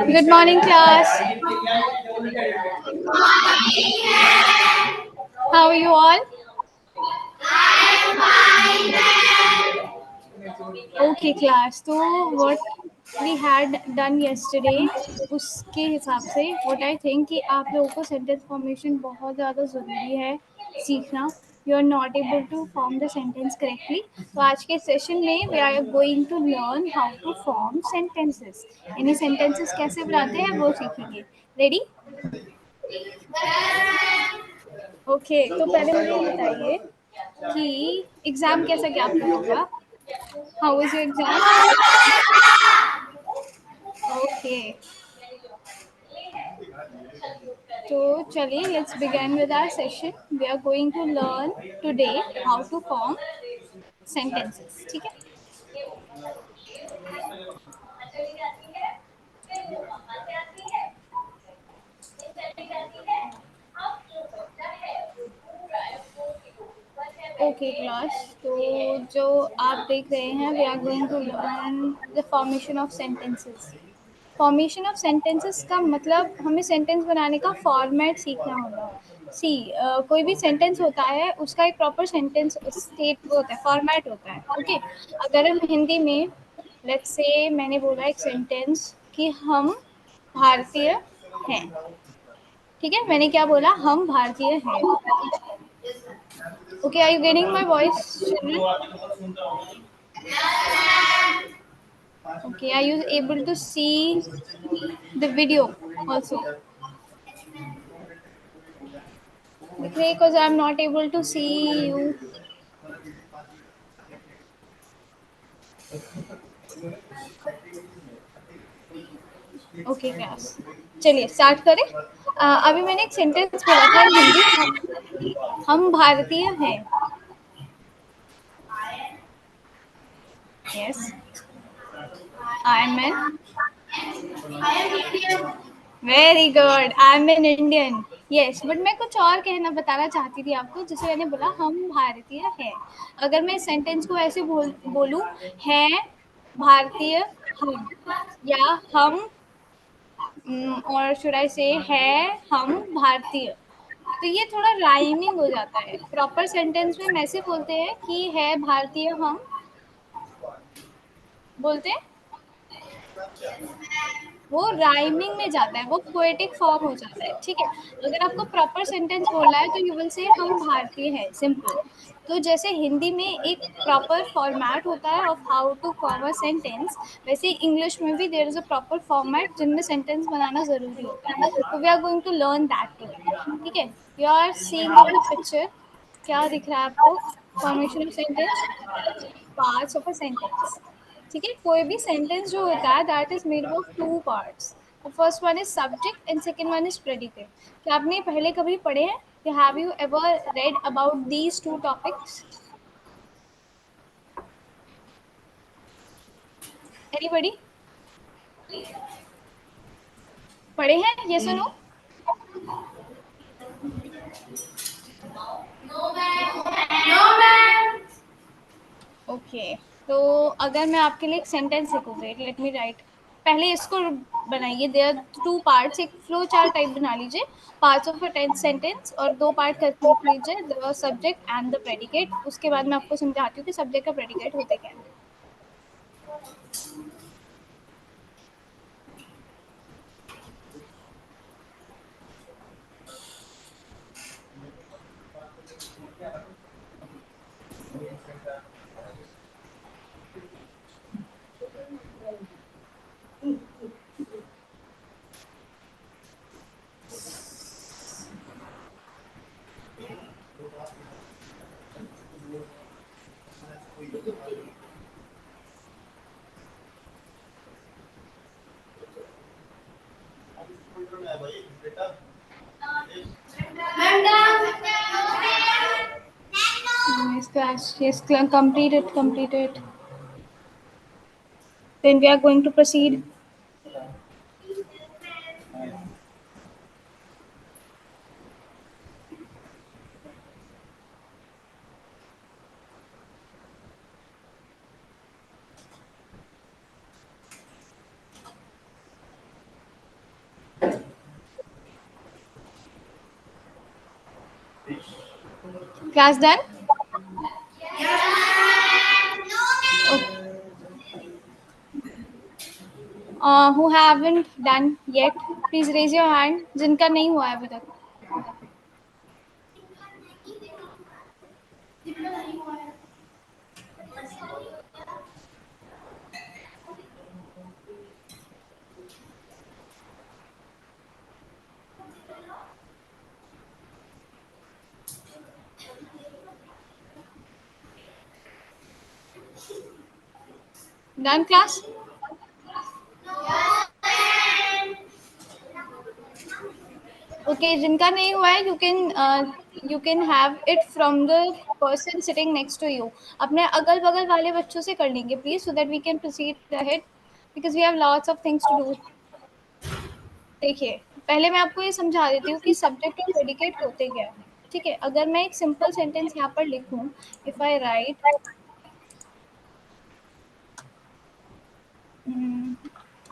Good morning, class. How are you all? Okay, class. तो what we had done yesterday, उसके हिसाब से what I think कि आप लोगों को sentence formation बहुत ज़्यादा ज़रूरी है सीखना. You are not able to form the sentence correctly. तो आज के सेशन में we are going to learn how to form sentences. यानी sentences कैसे बनाते हैं वो सीखेंगे. Ready? ओके तो पहले मुझे ये बताइए कि एग्जाम कैसा गया आप लोगों का how was your exam okay तो चलिए let's begin with our session we are going to learn today how to form sentences ठीक है ओके क्लास तो जो आप देख रहे हैं we are going to learn the formation of sentences formation of sentences का मतलब हमें सेंटेंस बनाने का फॉर्मेट सीखना होगा सी कोई भी सेंटेंस होता है उसका एक प्रॉपर सेंटेंस स्टेट वो होता है फॉर्मेट होता है ओके अगर हम हिंदी में लेट्स से मैंने बोला एक सेंटेंस कि हम भारतीय हैं ठीक है मैंने क्या बोला हम भारतीय हैं okay are you getting my voice children okay are you able to see the video also because I'm not able to see you. Okay class चलिए स्टार्ट करें अभी मैंने एक सेंटेंस बोला था इन हिंदी हम भारतीय हैं yes I am an very good I am an Indian yes but मैं कुछ और कहना बताना चाहती थी आपको जैसे मैंने बोला हम भारतीय हैं अगर मैं इस सेंटेंस को ऐसे बोलूं हैं भारतीय हम या हम और शुड आई से है हम भारतीय तो ये थोड़ा राइमिंग हो जाता है प्रॉपर सेंटेंस में हम ऐसे बोलते हैं कि है भारतीय हम बोलते हैं वो राइमिंग में जाता है वो पोएटिक फॉर्म हो जाता है ठीक है अगर आपको प्रॉपर सेंटेंस बोलना है तो यू विल से हम भारतीय हैं सिंपल तो जैसे हिंदी में एक प्रॉपर फॉर्मेट होता है of how to form a sentence वैसे इंग्लिश में भी there is a proper format जिनमें सेंटेंस बनाना जरूरी होता है तो we are going to learn that too ठीक है you are seeing the picture क्या दिख रहा है आपको formation of sentence parts of a sentence ठीक है कोई भी सेंटेंस जो होता है that is made of two parts the first one is subject and second one is predicate क्या आपने पहले कभी पढ़े हैं कि have you ever read about these two topics anybody पढ़े हैं ये सुनो ओके तो अगर मैं आपके लिए एक सेंटेंस लिखूँ वेट लेट मी राइट पहले इसको बनाइए देयर टू पार्ट्स एक फ्लो चार्ट टाइप बना लीजिए पार्ट्स ऑफ अ सेंटेंस और दो पार्ट करके लिख लीजिए the subject and the predicate उसके बाद मैं आपको समझाती हूँ कि सब्जेक्ट का प्रेडिकेट होते क्या है Yes, class. Yes, complete it, complete it. Then we are going to proceed. Class done? Who haven't done yet? Please raise your hand. जिनका नहीं हुआ है अभी तक. Done class? Okay, जिनका नहीं हुआ है, you can have it from the person sitting next to you. अपने अगल बगल वाले बच्चों से कर लेंगे please, so that we can proceed ahead because we have lots of things to do. देखिए, पहले मैं आपको ये समझा देती हूँ कि सब्जेक्ट और प्रेडिकेट होते क्या है. ठीक है, अगर मैं एक सिंपल सेंटेंस यहाँ पर लिखूँ, if I right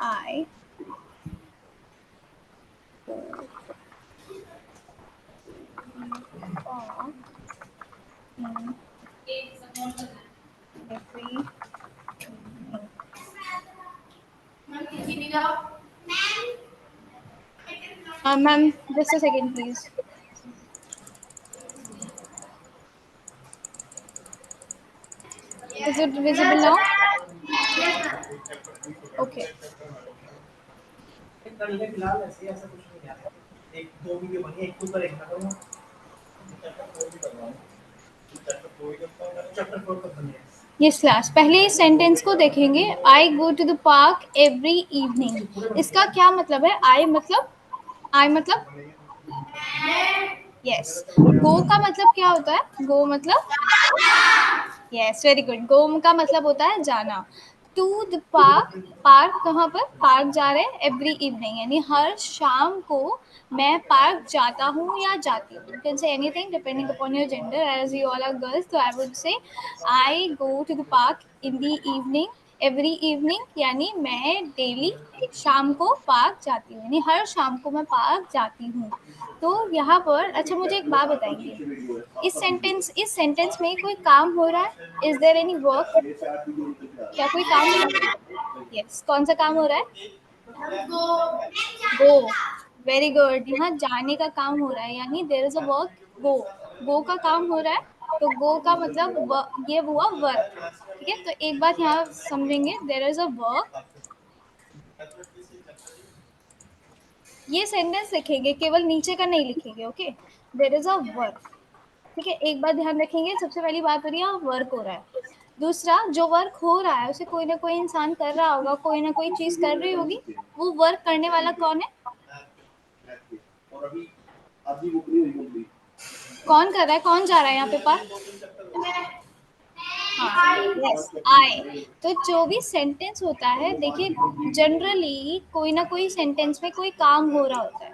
I every ma'am, just a second please. Is it visible now? Okay. Yes class, पहले इस सेंटेंस को देखेंगे. I go to the park every evening. इसका क्या मतलब है? आई मतलब यस. गो का मतलब क्या होता है? गो मतलब यस, वेरी गुड. गो का मतलब होता है जाना. टू द पार्क, पार्क कहाँ पर? पार्क जा रहे हैं एवरी इवनिंग, यानी हर शाम को मैं पार्क जाता हूँ या जाती हूँ. You can say anything depending upon your gender. As you all are girls, तो I would say I go to the park in the evening every evening, यानी मैं डेली शाम को पार्क जाती हूँ, यानी हर शाम को मैं पार्क जाती हूँ. तो यहाँ पर अच्छा मुझे एक बात बताएंगे, इस सेंटेंस में कोई काम हो रहा है? Is there any work? क्या कोई काम हो रहा है? यस, कौन सा काम हो रहा है? गो. Very good. यहाँ जाने का काम हो रहा है, यानी there is a work. Go, go का काम हो रहा है. तो गो का मतलब ये हुआ वर्क. ठीक है, तो एक बात यहाँ समझेंगे, देयर इज अ वर्क. ये सेंटेंस लिखेंगे, केवल नीचे का नहीं लिखेंगे. Okay, there is a work. ठीक है, एक बात ध्यान रखेंगे. सबसे पहली बात हो रही है वर्क हो रहा है. दूसरा, जो वर्क हो रहा है उसे कोई ना कोई इंसान कर रहा होगा, कोई ना कोई चीज कर रही होगी. वो वर्क करने वाला कौन है? कौन कर रहा है? कौन जा रहा है यहाँ पे पास? हाँ, यस, आई. तो जो भी सेंटेंस होता है, देखिए जनरली कोई ना कोई सेंटेंस में कोई काम हो रहा होता है.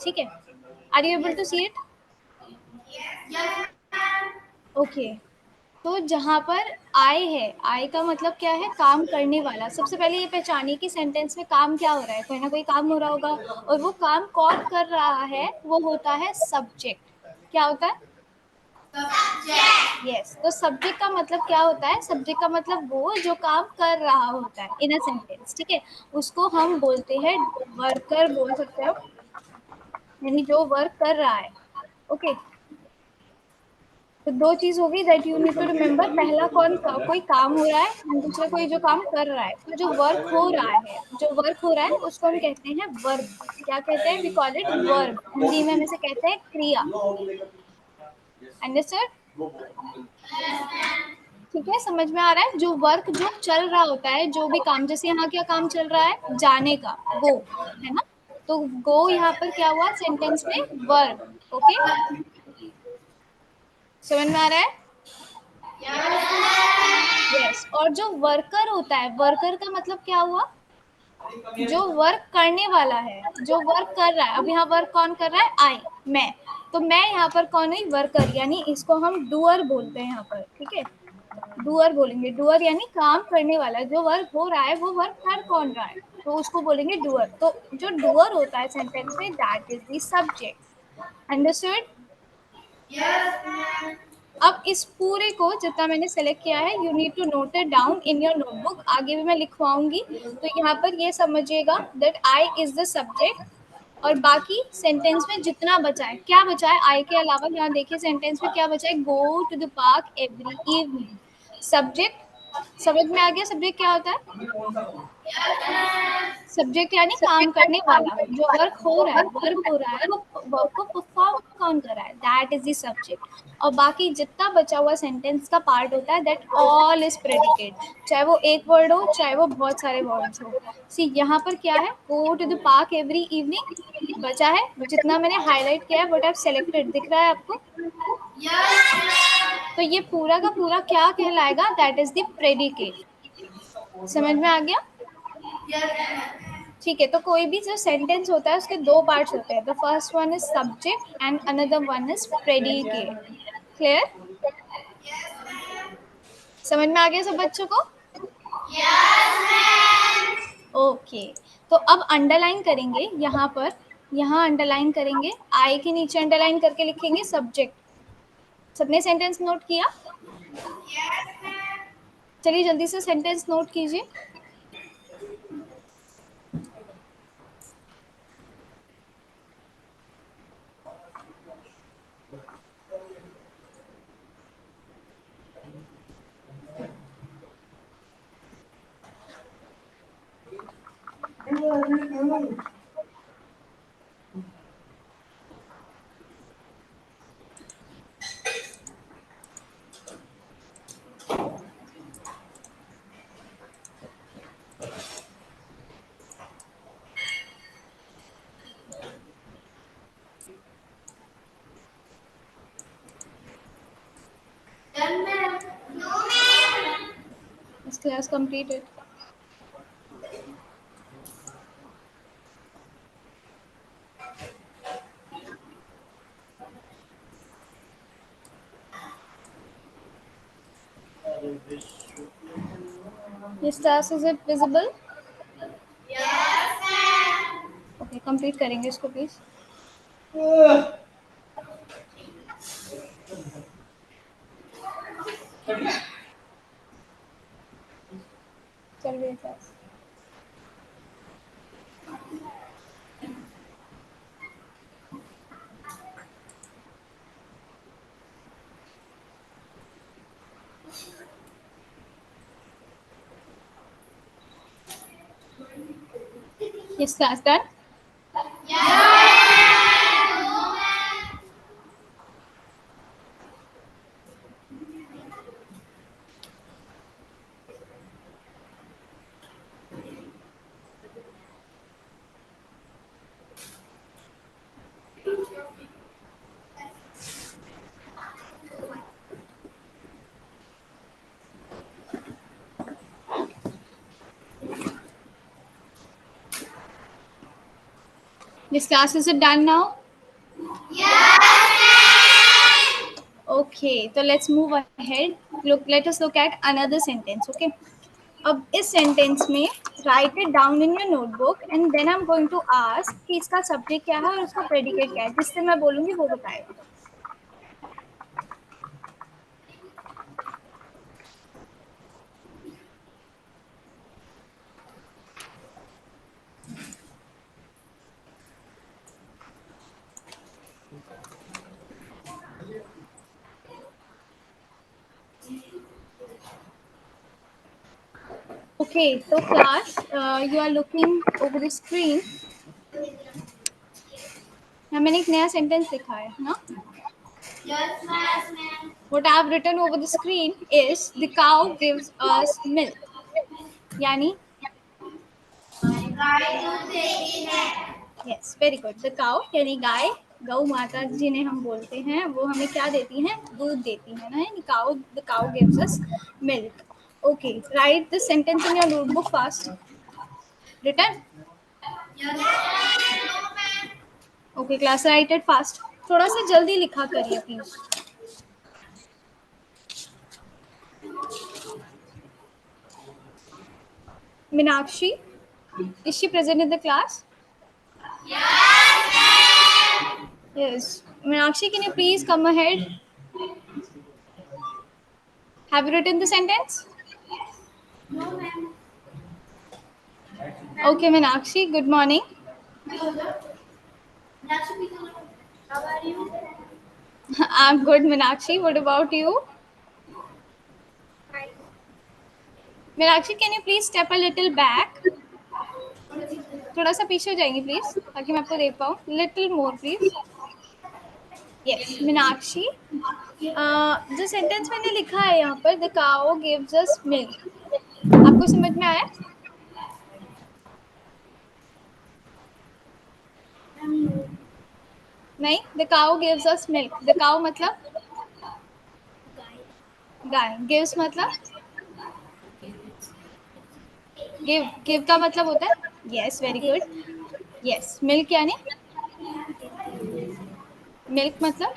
ठीक है, are you able to see it? Okay. तो जहाँ पर आई है, आई का मतलब क्या है? काम करने वाला. सबसे पहले ये पहचानिए कि सेंटेंस में काम क्या हो रहा है. कोई ना कोई काम हो रहा होगा, और वो काम कौन कर रहा है? वो होता है सब्जेक्ट. क्या होता है? यस. तो सब्जेक्ट का मतलब क्या होता है? सब्जेक्ट का मतलब वो जो काम कर रहा होता है इन अ सेंटेंस. ठीक है, उसको हम बोलते हैं वर्कर, बोल सकते हो, यानी जो वर्क कर रहा है. ओके. तो दो चीज होगी that you need to remember. पहला कोई काम हो रहा है, और दूसरा कोई जो काम कर रहा है. तो जो वर्क हो रहा है, उसको हम कहते हैं वर्ब. क्या कहते हैं? We call it verb. Hindi में हम इसे कहते हैं क्रिया. अंडरस्टूड? ठीक है, समझ में आ रहा है? जो वर्क जो चल रहा होता है, जो भी काम, जैसे यहाँ क्या काम चल रहा है? जाने का. गो है ना. तो गो यहाँ पर क्या हुआ सेंटेंस में? वर्ब. ओके, समझ में आ रहा है? यस. और जो वर्कर होता है, वर्कर का मतलब क्या हुआ? जो वर्क करने वाला है, जो वर्क कर रहा है. अब यहाँ वर्क कौन कर रहा है? आई, मैं. तो मैं यहाँ पर कौन हुई? वर्कर, यानी इसको हम डूअर बोलते हैं यहाँ पर. ठीक है, डूअर बोलेंगे. डूअर यानी काम करने वाला. जो वर्क हो रहा है वो वर्क कर कौन रहा है? तो उसको बोलेंगे डूअर. तो जो डूअर होता है सेंटेंस में, that is the subject. Understood? अब इस पूरे को जितना मैंने सेलेक्ट किया है, you need to note it down in your notebook. आगे भी मैं लिखवाऊंगी, तो यहाँ पर ये समझिएगा that I is the subject, और बाकी सेंटेंस में जितना बचा है, क्या बचा है आई के अलावा, यहाँ देखिए सेंटेंस में क्या बचा है, go to the park every evening. Subject समझ में आ गया, सब्जेक्ट क्या होता है? सब्जेक्ट यानी काम करने वाला, जो वर्क हो रहा है, वर्क हो रहा है, वो वर्क को परफॉर्म कौन कर रहा है, दैट इज द सब्जेक्ट। और बाकी जितना बचा हुआ सेंटेंस का पार्ट होता है, दैट ऑल इज प्रेडिकेट, चाहे वो एक वर्ड हो, चाहे वो बहुत सारे वर्ड्स हो। सी यहाँ पर क्या है, go to the park every evening बचा है, जितना मैंने हाईलाइट किया है, व्हाट आई हैव सेलेक्टेड, दिख रहा है आपको? तो ये पूरा का पूरा क्या कहलाएगा, दैट इज द प्रेडिकेट। समझ में आ गया? ठीक है, तो कोई भी जो सेंटेंस होता है उसके दो पार्ट्स होते हैं, the first one is subject and another one is predicate. Clear? समझ में आ गया सब बच्चों को? ओके, तो अब अंडरलाइन करेंगे यहाँ पर, यहाँ अंडरलाइन करेंगे, आई के नीचे अंडरलाइन करके लिखेंगे सब्जेक्ट। सबने सेंटेंस नोट किया? चलिए जल्दी से सेंटेंस नोट कीजिए। Is class completed? Yes, class, is it visible? Okay, complete करेंगे इसको प्लीज। चल रही है class. Yes, class done. This class, is it done now? Okay, so let's move ahead. Let us look at another sentence. Okay. अब इस sentence में write it down in your notebook and then I am going to ask कि इसका subject क्या है और उसका predicate क्या है, जिससे मैं बोलूंगी वो बताएगा। Okay, so class, you are looking over the screen. मैंने एक नया सेंटेंस लिखा है ना? What I have written over the screen is the cow gives us milk. यानी yes, very good, the cow यानी गाय, गौ माता जिन्हें हम बोलते हैं, वो हमें क्या देती हैं, दूध देती है ना, यानी cow, the cow gives us milk. Okay, write this sentence in your notebook fast. Written? Okay class, write it fast, थोड़ा सा जल्दी लिखा करिए please. Minakshi, is she present in the class? Yes. Minakshi, can you please come ahead? Have you written the sentence? Okay, Meenakshi, good morning. I'm good, Meenakshi. What about you? Meenakshi, can you please step a little back? थोड़ा सा पीछे हो जाएंगे please, ताकि मैं आपको देख पाऊँ. Little more please. Yes, Meenakshi. जो सेंटेंस मैंने लिखा है यहाँ पर, the cow gives us milk, आपको समझ में आया? नहीं, the cow gives us milk. The cow मतलब गाय. गिव्स मतलब गिव का मतलब होता है. Yes, very good. Yes, milk यानी मिल्क मतलब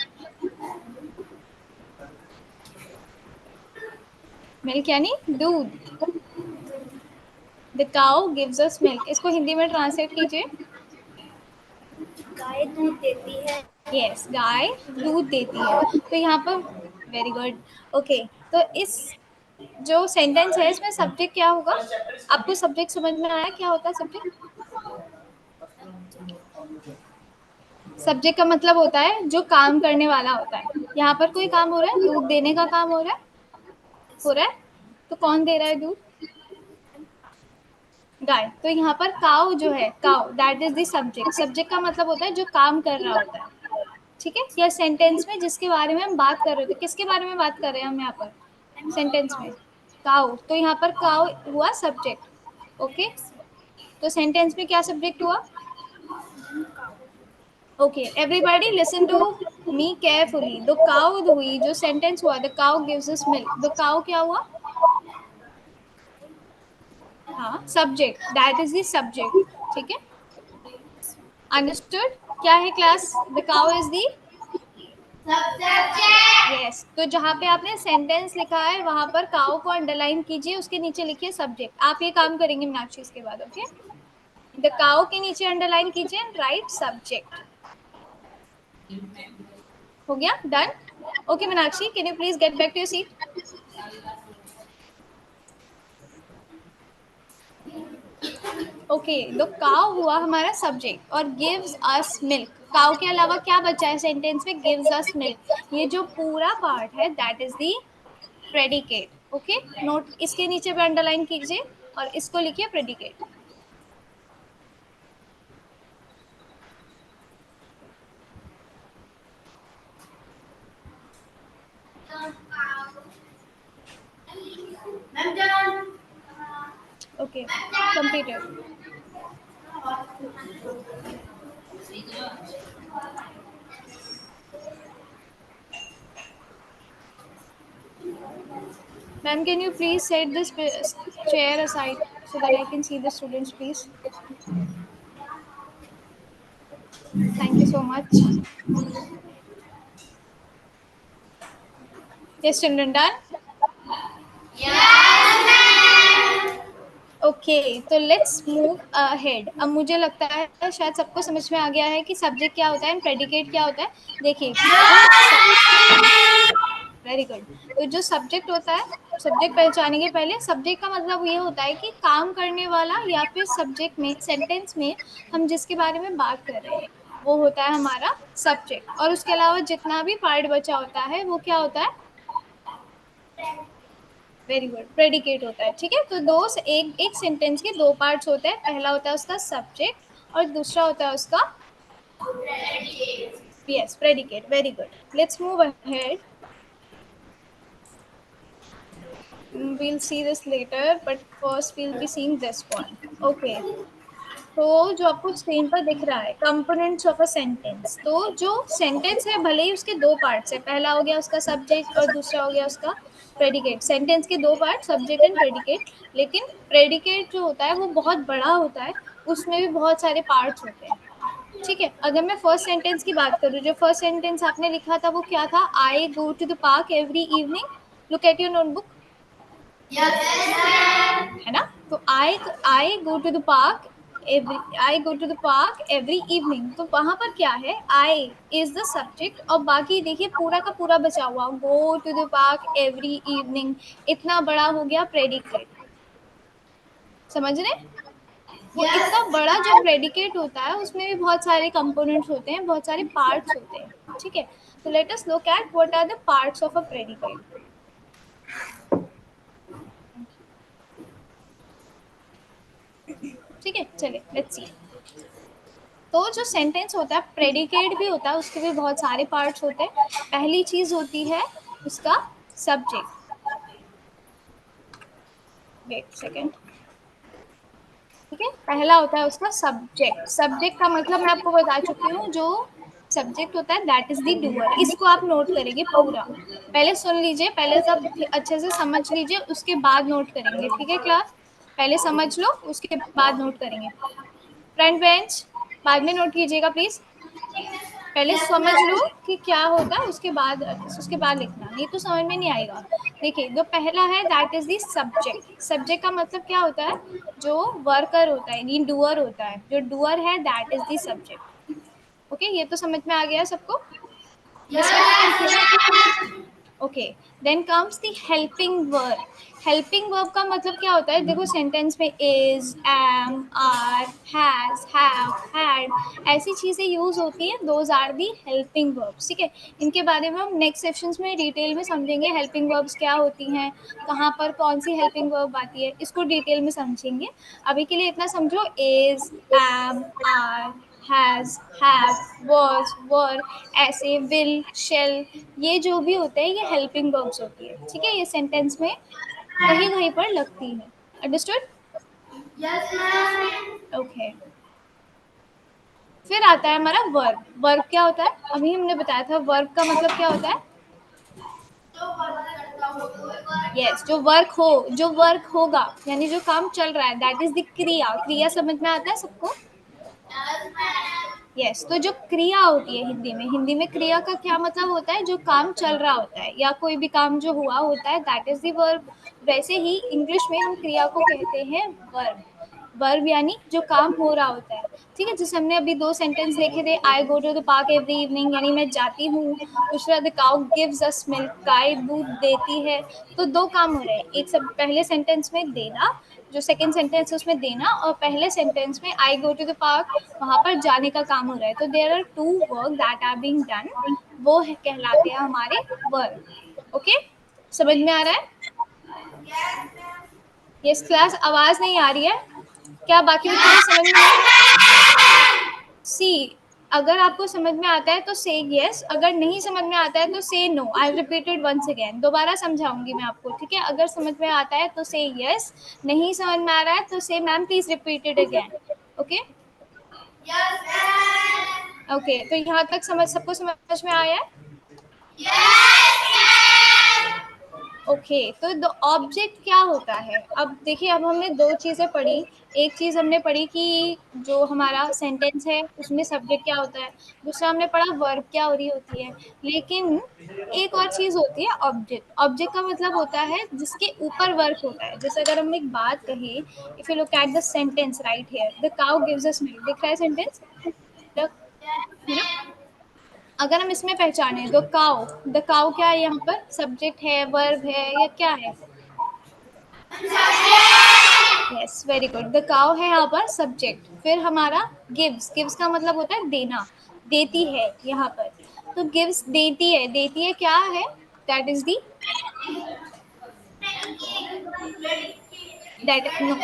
मिल्क यानी दूध. The cow gives us milk, इसको हिंदी में ट्रांसलेट कीजिए. गाय दूध देती है. यस, गाय दूध देती है. तो यहाँ पर वेरी गुड. ओके, तो इस जो सेंटेंस है इसमें सब्जेक्ट क्या होगा? आपको सब्जेक्ट समझ में आया क्या होता है सब्जेक्ट? सब्जेक्ट का मतलब होता है जो काम करने वाला होता है. यहाँ पर कोई काम हो रहा है, दूध देने का काम हो रहा है. हो रहा है, तो कौन दे रहा है दूध? गाय. तो यहाँ पर काउ जो है, cow that is the subject. Subject का मतलब होता है जो काम कर रहा होता है. ठीक है, या सेंटेंस में जिसके बारे में हम बात कर रहे थे. किसके बारे में बात कर रहे हैं हम यहाँ पर सेंटेंस में? काउ. तो यहाँ पर काउ हुआ सब्जेक्ट. ओके, तो सेंटेंस में क्या सब्जेक्ट हुआ? Okay, everybody listen to me carefully. The cow हुई जो सेंटेंस हुआ, the cow gives us milk. The cow क्या हुआ? हाँ, subject. That is the subject. ठीक है, अंडरस्टूड. क्या है class? The cow is the yes. तो जहाँ पे आपने सेंटेंस लिखा है वहां पर काउ को अंडरलाइन कीजिए, उसके नीचे लिखिए सब्जेक्ट. आप ये काम करेंगे मीनाक्षी इसके बाद. ओके, द काउ के नीचे अंडरलाइन कीजिए एंड राइट सब्जेक्ट. हो गया, done. Okay Minakshi, can you please get back to your seat? Okay, the cow हुआ हमारा सब्जेक्ट और गिव्स अस मिल्क. काउ के अलावा क्या बचा है सेंटेंस में? Gives us milk. ये जो पूरा पार्ट है that is the predicate. Okay, note इसके नीचे पे अंडरलाइन कीजिए और इसको लिखिए predicate. Okay, completed. Ma'am, can you please set this chair aside so that I can see the students, please? Thank you so much. Yes, children, done? Okay, तो let's move ahead. अब मुझे लगता है शायद सबको समझ में आ गया है कि सब्जेक्ट क्या होता है एंड प्रेडिकेट क्या होता है. देखिए, वेरी गुड. तो जो सब्जेक्ट होता है, सब्जेक्ट पहचाने के पहले, सब्जेक्ट का मतलब ये होता है कि काम करने वाला, या फिर सब्जेक्ट में सेंटेंस में हम जिसके बारे में बात कर रहे हैं वो होता है हमारा सब्जेक्ट. और उसके अलावा जितना भी पार्ट बचा होता है वो क्या होता है? वेरी गुड, प्रेडिकेट होता है. ठीक है, तो दो एक एक सेंटेंस के दो पार्ट्स होते हैं. पहला होता है उसका सब्जेक्ट और दूसरा होता है उसका yes predicate. Very good. Let's move ahead. We'll see this later, but first we'll be seeing this one. Okay. तो जो आपको स्क्रीन पर दिख रहा है कंपोनेंट्स ऑफ अ सेंटेंस, तो जो सेंटेंस है भले ही उसके दो पार्ट्स है, पहला हो गया उसका सब्जेक्ट और दूसरा हो गया उसका प्रेडिकेट. सेंटेंस के दो पार्ट, सब्जेक्ट एंड प्रेडिकेट. लेकिन प्रेडिकेट जो होता है वो बहुत बड़ा होता है, उसमें भी बहुत सारे पार्ट्स होते हैं. ठीक है, अगर मैं फर्स्ट सेंटेंस की बात करूँ, जो फर्स्ट सेंटेंस आपने लिखा था वो क्या था? I go to the park every evening. Look at your notebook. है ना? तो I go to the park I go to the park every evening, तो वहां पर क्या है, आई इज द सब्जेक्ट और बाकी देखिए पूरा का पूरा बचा हुआ go to the park every evening, इतना बड़ा हो गया प्रेडिकेट। समझ रहे? वो इतना बड़ा जो प्रेडिकेट होता है उसमें भी बहुत सारे कंपोनेंट्स होते हैं, बहुत सारे पार्ट्स होते हैं, ठीक है। तो let us look at what are the parts of a predicate. ठीक है, चलिए लेट्स सी। तो जो सेंटेंस होता है, प्रेडिकेट भी होता है, उसके भी बहुत सारे पार्ट्स होते हैं। पहली चीज होती है उसका सब्जेक्ट। Wait second. ठीक है, पहला होता है उसका सब्जेक्ट। सब्जेक्ट का मतलब मैं आपको बता चुकी हूँ, जो सब्जेक्ट होता है दैट इज द डूअर। इसको आप नोट करेंगे पूरा, पहले सुन लीजिए, पहले सब अच्छे से समझ लीजिए, उसके बाद नोट करेंगे, ठीक है क्लास? पहले समझ लो, उसके बाद नोट करेंगे। फ्रंट बेंच, बाद में नोट कीजिएगा प्लीज। पहले समझ लो कि क्या होता है, उसके बाद लिखना, नहीं तो समझ में नहीं आएगा। देखिए, जो पहला है that is the subject. Subject का मतलब क्या होता है, जो वर्कर होता है, यानी डूअर होता है, जो डूअर है that is the subject. Okay, ये तो समझ में आ गया सबको? Okay, then comes the helping verb. Helping verb का मतलब क्या होता है, देखो सेंटेंस में is, am, are, has, have, had, ऐसी चीजें यूज होती हैं, those are the helping verbs. ठीक है, इनके बारे में हम नेक्स्ट सेक्शंस में डिटेल में समझेंगे, हेल्पिंग वर्ब्स क्या होती हैं, कहाँ पर कौन सी हेल्पिंग वर्ब आती है, इसको डिटेल में समझेंगे। अभी के लिए इतना समझो, is, am, are, has, have, was, were, ऐसे, will, shall, ये जो भी होते हैं ये हेल्पिंग वर्ब्स होती है। ठीक है, ये सेंटेंस में कहीं कहीं पर लगती है। अंडरस्टूड? Yes ma'am. ओके, फिर आता है हमारा वर्ब। वर्ब क्या होता है, अभी हमने बताया था, वर्ब का मतलब क्या होता है? यस, जो वर्क हो, जो वर्क होगा, यानी जो काम चल रहा है, दैट इज द क्रिया। क्रिया समझ में आता है सबको? यस, तो जो क्रिया होती है हिंदी में, हिंदी में क्रिया का क्या मतलब होता है, जो काम चल रहा होता है या कोई भी काम जो हुआ होता है, दैट इज द वर्ब। वैसे ही इंग्लिश में हम क्रिया को कहते हैं वर्ब। वर्ब यानी जो काम हो रहा होता है। ठीक है, जैसे हमने अभी दो सेंटेंस देखे थे, I go to the park every evening, यानी मैं जाती हूँ। दूसरा, the cow gives us milk, गाय दूध देती है। तो दो काम हो रहे हैं, एक सब पहले सेंटेंस में देना, जो सेकंड सेंटेंस है उसमें देना, और पहले सेंटेंस में I go to the park, वहां पर जाने का काम हो रहा है। तो there are two work that are being done, वो कहलाते हैं हमारे वर्क। ओके, समझ में आ रहा है? यस क्लास, आवाज नहीं आ रही है क्या? बाकी बच्चों को समझ में आ रहा है? सी, अगर आपको समझ में आता है तो से यस, अगर नहीं समझ में आता है तो say no. I repeated once again, दोबारा समझाऊंगी मैं आपको, ठीक है? अगर समझ में आता है तो से यस, नहीं समझ में आ रहा है तो से ma'am please repeated again. Okay, okay, तो यहाँ तक सबको समझ में आया है? ओके, तो द ऑब्जेक्ट क्या होता है? अब देखिए, अब हमने दो चीज़ें पढ़ी। एक चीज़ हमने पढ़ी कि जो हमारा सेंटेंस है उसमें सब्जेक्ट क्या होता है, दूसरा हमने पढ़ा वर्ब क्या हो रही होती है। लेकिन एक और चीज़ होती है ऑब्जेक्ट। ऑब्जेक्ट का मतलब होता है जिसके ऊपर वर्क होता है। जैसे अगर हम एक बात कहें, if you look at the sentence right here, the cow gives us milk, दिख रहा है सेंटेंस? है ना? अगर हम इसमें पहचाने द काउ क्या है यहाँ पर, सब्जेक्ट है, वर्ब है, या क्या है? Yes, very good, the cow है यहाँ पर सब्जेक्ट। फिर हमारा गिव्स, गिव्स का मतलब होता है देना, देती है यहाँ पर। तो गिव्स देती है, देती है क्या है, that is the, that no,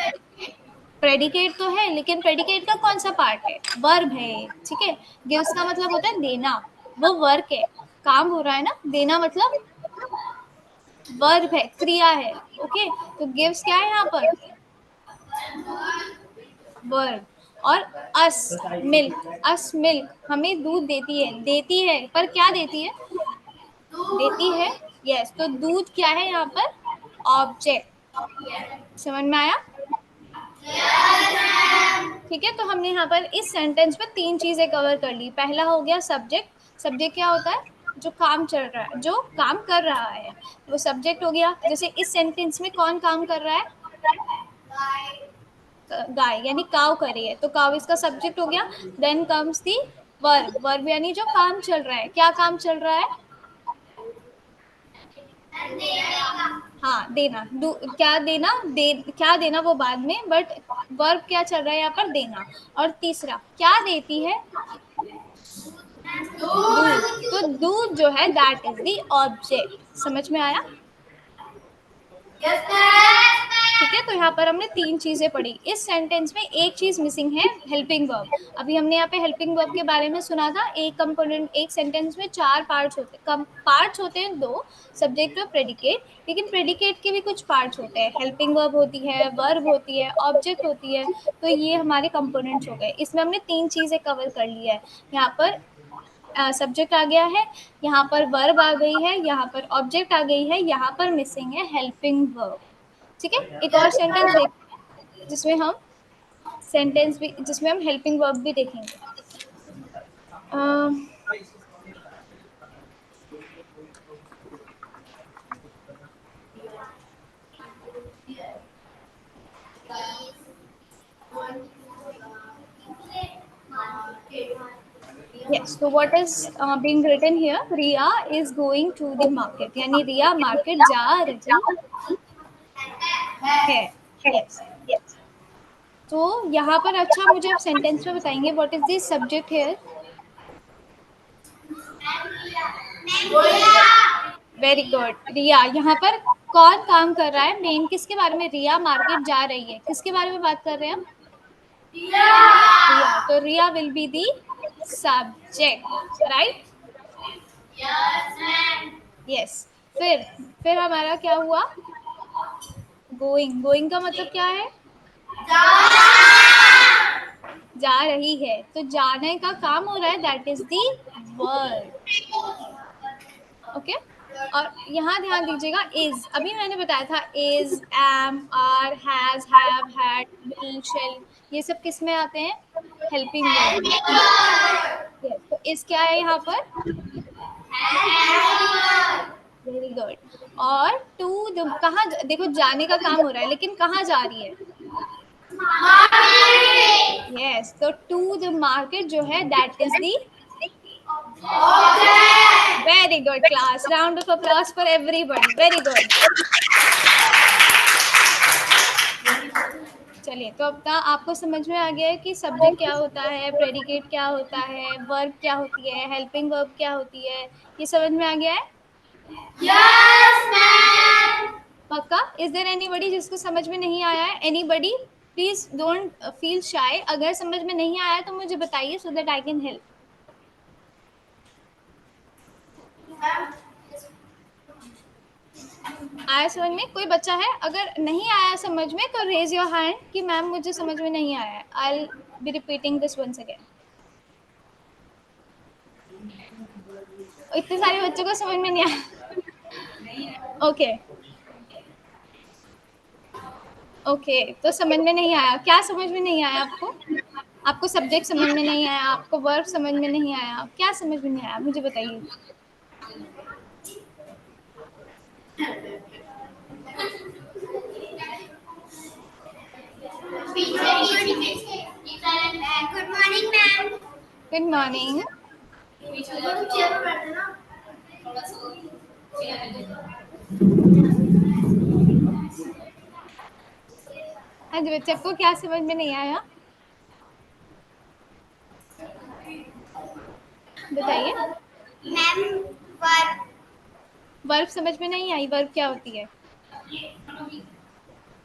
predicate तो है, लेकिन प्रेडिकेट का कौन सा पार्ट है? वर्ब है, ठीक है। गिव्स का मतलब होता है देना, वो वर्क है, काम हो रहा है ना, देना मतलब वर्ब है, क्रिया है। ओके, तो गिव्स क्या है यहाँ पर? वर्ब। और अस मिल्क, अस मिल्क, हमें दूध देती है, देती है, पर क्या देती है? देती है, यस, तो दूध क्या है यहाँ पर? ऑब्जेक्ट। समझ में आया? ठीक है, तो हमने यहाँ पर इस सेंटेंस में तीन चीजें कवर कर ली। पहला हो गया सब्जेक्ट। सब्जेक्ट क्या होता है? जो काम चल रहा है, जो काम कर रहा है, वो सब्जेक्ट हो गया। जैसे इस सेंटेंस में कौन काम कर रहा है? गाय यानी काव करे है, तो काव इसका सब्जेक्ट हो गया। Then comes the verb, verb यानी जो काम चल रहा है, क्या काम चल रहा है? हाँ देना, क्या देना, क्या देना वो बाद में, बट वर्ब क्या चल रहा है यहाँ पर? देना। और तीसरा क्या देती है? दूध। तो दूध जो है दैट इज द ऑब्जेक्ट। समझ में आया? ठीक है, तो यहाँ पर हमने 3 चीजें पढ़ी। इस सेंटेंस में एक चीज मिसिंग है, हेल्पिंग वर्ब। अभी हमने यहाँ पे हेल्पिंग वर्ब के बारे में सुना था। एक कंपोनेंट, एक सेंटेंस में 4 पार्ट्स होते हैं। पार्ट्स होते हैं 2, सब्जेक्ट और प्रेडिकेट। लेकिन प्रेडिकेट के भी कुछ पार्ट्स होते हैं। हेल्पिंग वर्ब होती है, वर्ब होती है, ऑब्जेक्ट होती है। तो ये हमारे कंपोनेंट्स हो गए। इसमें हमने 3 चीजें कवर कर लिया है। यहाँ पर सब्जेक्ट आ गया है, यहाँ पर वर्ब आ गई है, यहाँ पर ऑब्जेक्ट आ गई है, यहाँ पर मिसिंग है हेल्पिंग वर्ब। ठीक है, एक और सेंटेंस देख जिसमें हम जिसमें हम हेल्पिंग वर्ब भी देखेंगे। Yes, so what is being written here? Riya is going to the market, यानी रिया मार्केट जा रही है। Yes. तो यहाँ पर अच्छा मुझे आप सेंटेंस में बताएंगे what is the subject here? Very good, Riya. यहाँ पर कौन काम कर रहा है? मेन किसके बारे में? रिया मार्केट जा रही है। किसके बारे में बात कर रहे हैं हम? रिया। तो Riya will be the subject, right? Yes. फिर हमारा क्या हुआ? गोइंग। गोइंग का मतलब क्या है? जा रही है। तो जाने का काम हो रहा है, that is the verb. Okay. और यहाँ ध्यान दीजिएगा, इज अभी मैंने बताया था, is, am, are, has, have, had, will, shall, ये सब किस में आते हैं? हेल्पिंग वर्ब में। yes, तो इज क्या है यहाँ पर? Very good. और टू द, कहाँ देखो जाने का काम हो रहा है, लेकिन कहाँ जा रही है? यस, तो टू द मार्केट जो है that is the very good class. Round of applause for everybody. Very good. चलिए, तो अब तक आपको समझ में आ गया है कि सब्जेक्ट क्या होता है, प्रेडिकेट क्या होता है, वर्ब क्या होती है, हेल्पिंग वर्ब क्या होती है। ये समझ में आ गया है? Yes ma'am. पक्का? इज देयर एनीबॉडी जिसको समझ में नहीं आया है? Anybody? Please don't feel shy. अगर समझ में नहीं आया तो मुझे बताइए, so that I can help. आया समझ में? कोई बच्चा है? अगर नहीं आया समझ में तो रेज योर हैंड कि मैम मुझे समझ में नहीं आया है। I will be repeating this once again. इतने सारे बच्चों को समझ में नहीं आया। ओके ओके, तो समझ में नहीं आया। क्या समझ में नहीं आया आपको? आपको सब्जेक्ट समझ में नहीं आया, आपको वर्ब समझ में नहीं आया, क्या समझ में नहीं आया मुझे बताइए। Good morning ma'am. Good morning. हाँ जी बच्चे, आपको क्या समझ में नहीं आया बताइए। Ma'am verb. वर्ब समझ में नहीं आई? वर्ब क्या होती है?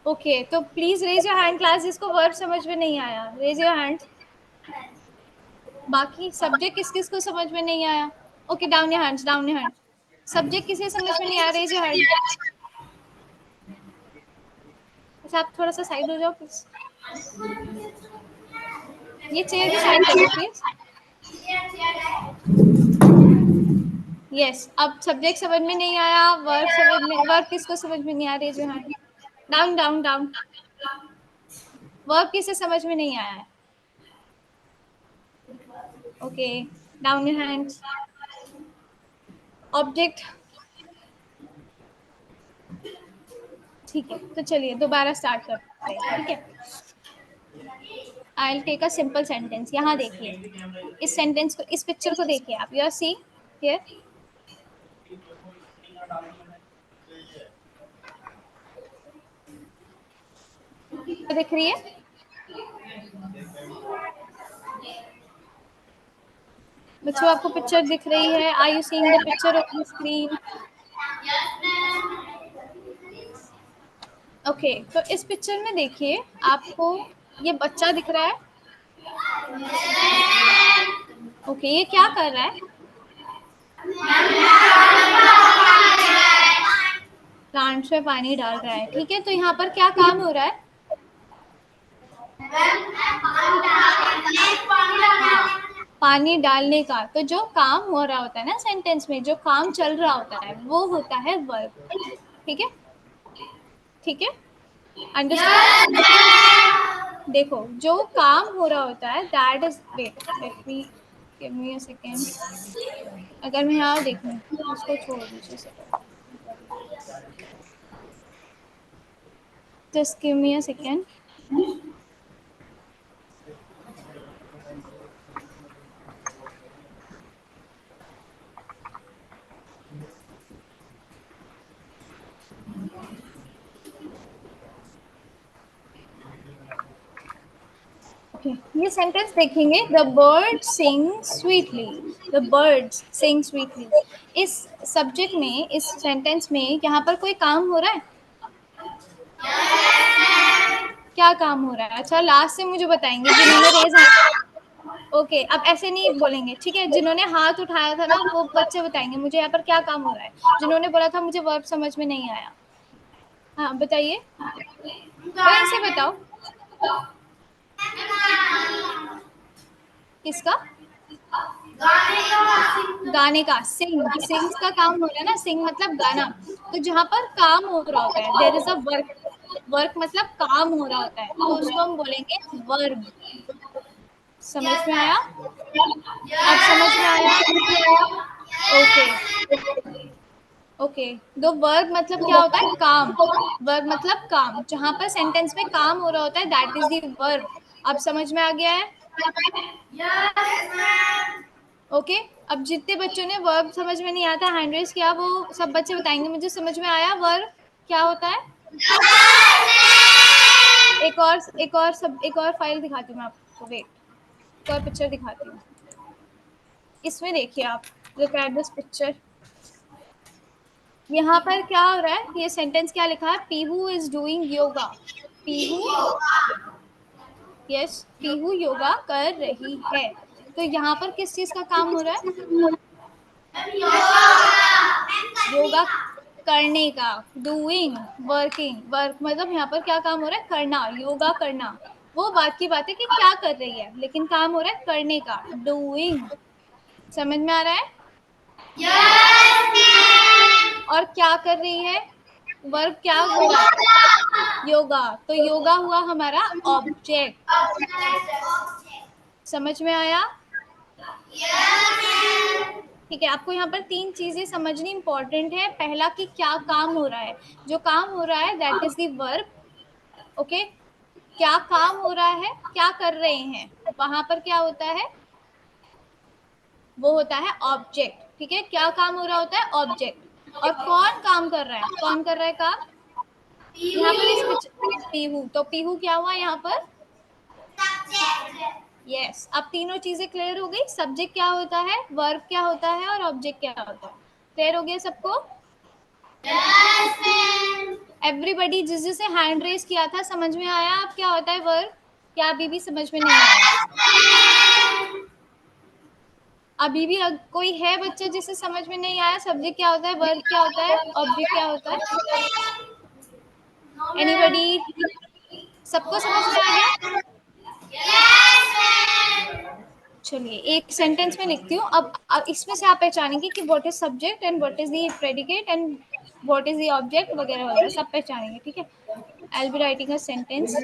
ओके, तो please raise your hand class जिसको वर्ब समझ में नहीं आया। Raise your hand. बाकी सब्जेक्ट किस किस को समझ में नहीं आया? Okay, down your hands, down your hand. Subject किसे समझ में नहीं आया? Raise your hand. अच्छा, आप थोड़ा सा साइड हो जाओ प्लीज। ये चेयर भी साइड कर दो प्लीज। यस, अब सब्जेक्ट समझ में नहीं आया, वर्ब समझ में, वर्ब किसको समझ में नहीं आ रही? जो है डाउन डाउन डाउन। वर्ब किसे समझ में नहीं आया है? Okay, down your hands. Object? ठीक है, तो चलिए दोबारा स्टार्ट करते हैं। ठीक है, I will take a simple sentence. यहाँ देखिए, इस सेंटेंस को, इस पिक्चर को देखिए आप। यू आर सीइंग हियर, दिख रही है बच्चों? आपको पिक्चर दिख रही है? Are you seeing the picture on the screen? Okay, तो इस पिक्चर में देखिए, आपको ये बच्चा दिख रहा है। ओके, ये क्या कर रहा है? प्लांट्स में पानी डाल रहा है, ठीक है। तो यहाँ पर क्या काम हो रहा है? पानी डालने का। तो जो काम हो रहा होता है ना सेंटेंस में, जो काम चल रहा होता है, वो होता है वर्ब। ठीक है, ठीक है, अंडरस्टैंड? देखो, जो काम हो रहा होता है that is, wait, let me, give me a second. अगर मैं यहाँ देखूँ, उसको छोड़ दीजिए second, just give me a second. Okay, ये सेंटेंस देखेंगे, the bird sing sweetly. The birds sing sweetly. इस सब्जेक्ट में, इस सेंटेंस में यहाँ पर कोई काम हो रहा है? क्या काम हो रहा है? अच्छा, लास्ट से मुझे बताएंगे जिन्होंने रेज हैंड। ओके, अब ऐसे नहीं बोलेंगे, ठीक है? जिन्होंने हाथ उठाया था ना, वो बच्चे बताएंगे मुझे यहाँ पर क्या काम हो रहा है। जिन्होंने बोला था मुझे वर्ब समझ में नहीं आया, हाँ बताइए, वहीं से बताओ। किसका? गाने का। सिंग, सिंग्स का काम हो रहा है ना, सिंग मतलब गाना। तो जहाँ पर काम हो रहा होता है, there is a work. Work मतलब काम हो रहा होता है, तो उसको हम बोलेंगे वर्ब। समझ में आया? अब समझ में आया? Okay, okay. दो, वर्ब मतलब क्या होता है? काम। वर्ब मतलब काम, जहाँ पर सेंटेंस में काम हो रहा होता है, दैट इज द वर्ब। अब समझ में आ गया है? ओके, अब जितने बच्चों ने वर्ब समझ में नहीं आता हैंड रेज किया, वो सब बच्चे बताएंगे मुझे समझ में आया वर्ब क्या होता है। एक और फाइल दिखाती हूँ मैं आपको, वेट, एक और पिक्चर दिखाती हूँ। इसमें देखिए आप, लुक एट दिस पिक्चर। यहाँ पर क्या हो रहा है? ये सेंटेंस क्या लिखा है? Pihu is doing yoga. Pihu, yes, Pihu yoga कर रही है। तो यहाँ पर किस चीज का काम हो रहा है? योगा करने का। Doing, working. वर्क मतलब यहाँ पर क्या काम हो रहा है? करना, योगा करना। वो बात की बात है कि क्या कर रही है, लेकिन काम हो रहा है करने का, डूइंग। समझ में आ रहा है? और क्या कर रही है? वर्ब क्या हुआ? योगा। तो योगा हुआ हमारा ऑब्जेक्ट। समझ में आया? ठीक है, आपको यहाँ पर तीन चीजें समझनी इंपॉर्टेंट है। पहला, कि क्या काम हो रहा है। जो काम हो रहा है that is the verb. Okay, क्या काम हो रहा है, क्या कर रहे हैं, वहां पर क्या होता है? वो होता है ऑब्जेक्ट। ठीक है, क्या काम हो रहा होता है? ऑब्जेक्ट। और कौन काम कर रहा है? कौन कर रहा है काम? यहाँ पर इस पीहू। तो पीहू क्या हुआ यहाँ पर? यस, अब तीनों चीजें क्लियर हो गई। सब्जेक्ट क्या होता है, वर्ब क्या होता है, और ऑब्जेक्ट क्या होता है। क्लियर हो गया सबको? एवरीबडी, जिस जिसे हैंड रेज किया था, समझ में आया अब क्या होता है वर्ब? क्या अभी भी समझ में नहीं आया? अभी भी कोई है बच्चा जिसे समझ में नहीं आया? सब्जेक्ट क्या होता है, वर्ब क्या होता है, ऑब्जेक्ट क्या होता है? एनीबडी? सबको समझ में आ गया? चलिए, एक सेंटेंस में लिखती हूँ अब इसमें से आप पहचानेंगे कि what is subject and what is the predicate and what is the object, वगैरह वगैरह सब पहचानेंगे। ठीक है, I will be writing a sentence.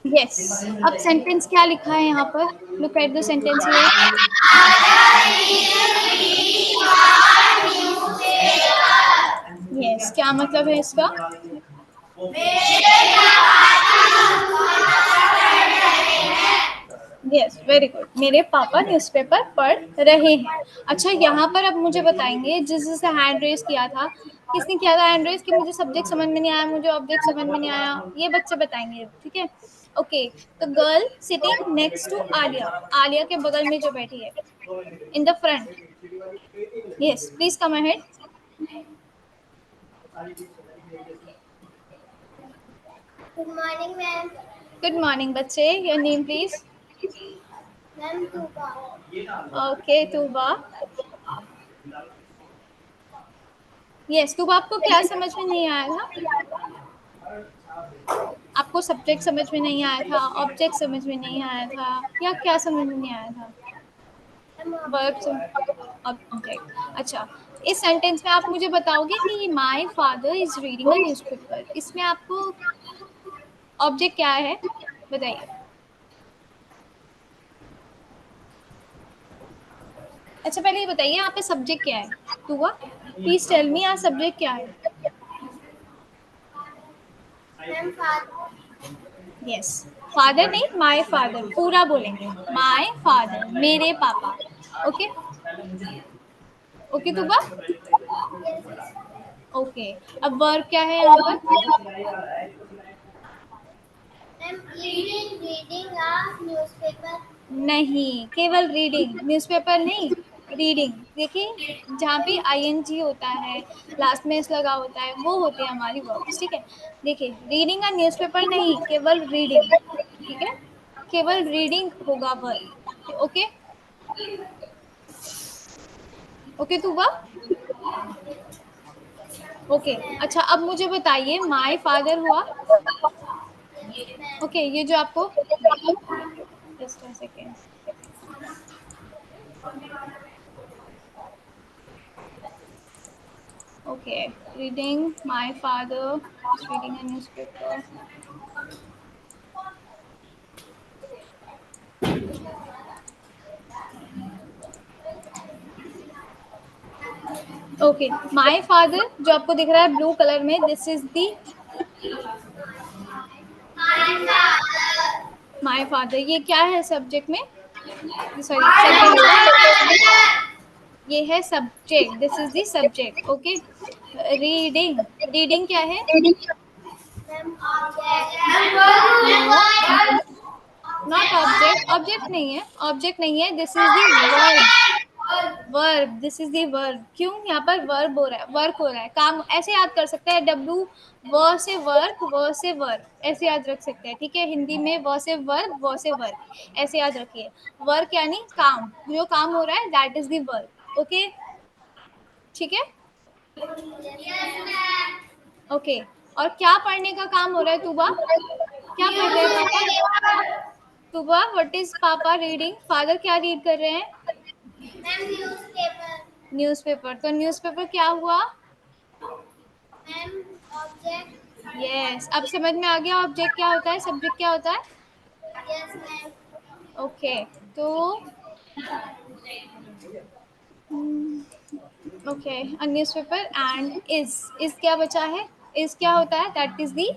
Yes, अब सेंटेंस क्या लिखा है यहाँ पर? Look at the sentence here. Yes, क्या मतलब है इसका? Yes, very good. मेरे पापा न्यूज़पेपर पढ़ रहे हैं। अच्छा, यहाँ पर अब मुझे बताएंगे, जिसने हैंड रेज किया था, किसने किया था हैंड रेज कि मुझे सब्जेक्ट समझ में नहीं आया, मुझे ऑब्जेक्ट समझ में नहीं आया, ये बच्चे बताएंगे, ठीक है? ओके, तो girl sitting next to Alia, Alia के बगल में जो बैठी है, in the front. Yes, please come ahead. Good morning, ma'am. Good morning बच्चे, your name please. Ma'am, Tuba. Okay Tuba. Yes Tuba, आपको क्या समझ में नहीं आया था? आपको सब्जेक्ट समझ में नहीं आया था, ऑब्जेक्ट समझ में नहीं आया था, या क्या समझ में नहीं आया था? Verb object. अच्छा, इस सेंटेंस में आप मुझे बताओगे कि my father is reading a newspaper, इसमें आपको ऑब्जेक्ट क्या है, बताइए। अच्छा, पहले ये बताइए यहाँ पे सब्जेक्ट क्या है? तुबा, प्लीज टेल मी, यहाँ सब्जेक्ट क्या है? Ma'am, father. यस, फादर नहीं, माय फादर पूरा बोलेंगे, माय फादर, मेरे पापा। Okay okay तुबा। ओके, अब वर्ब क्या है यहाँ पर? Ma'am, reading a newspaper. नहीं, केवल रीडिंग, न्यूज़पेपर नहीं, रीडिंग। देखिए, जहाँ पे आईएनजी होता है, लास्ट में एस लगा होता है, वो होती है हमारी वर्ब्स, ठीक है? देखिए, रीडिंग अ न्यूज़पेपर नहीं, केवल रीडिंग, ठीक है? केवल रीडिंग होगा वर्ब। Okay okay तुबा। ओके, अच्छा, अब मुझे बताइए, माय फादर हुआ। ओके, ये जो आपको, just a second. Okay, reading, my father is reading a newspaper. Okay, my father जो आपको दिख रहा है ब्लू कलर में, this is the my father, ये क्या है सब्जेक्ट में? सॉरी, सेंटेंस, ये है subject, this is the subject. Okay, reading, reading क्या है? Ma'am, object. No, not object, object नहीं है, ऑब्जेक्ट नहीं है, this is the verb, verb, this is the verb. क्यों यहाँ पर वर्ब हो रहा है, वर्क हो रहा है, काम ऐसे याद कर सकते हैं, डब्लू, व से वर्क, व से वर्क, ऐसे याद रख सकते हैं, ठीक है? हिंदी में व से वर्क, व से वर्क, ऐसे याद रखिए। वर्क यानी काम, जो काम हो रहा है, that is the work. Okay, ठीक है? ओके, और क्या पढ़ने का काम हो रहा है तुबा? क्या पढ़ रहे हैं पापा? तुबा, व्हाट इज पापा रीडिंग? फादर क्या रीड कर रहे हैं? Ma'am, newspaper. न्यूज़पेपर, तो न्यूज़पेपर क्या हुआ? Ma'am, object. यस, अब समझ में आ गया ऑब्जेक्ट क्या होता है, सब्जेक्ट क्या होता है? Yes, ma'am. ओके, तो okay, a newspaper and is क्या बचा है? इज क्या होता है? That is the,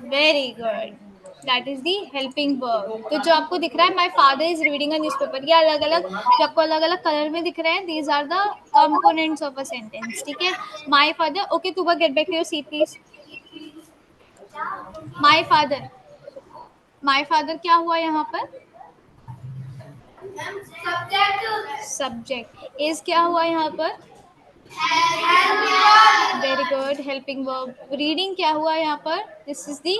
very good, that is the helping verb. तो जो आपको दिख रहा है, my father is reading a newspaper, ये अलग अलग, जो आपको अलग अलग कलर में दिख रहे हैं, these are the components of a sentence, ठीक है? My father, okay Tuba, get back to your seat please. My father, my father क्या हुआ यहाँ पर? Ma'am, subject. सब्जेक्ट। इज क्या हुआ यहाँ पर? Very good, helping verb. Reading क्या हुआ यहाँ पर? This is the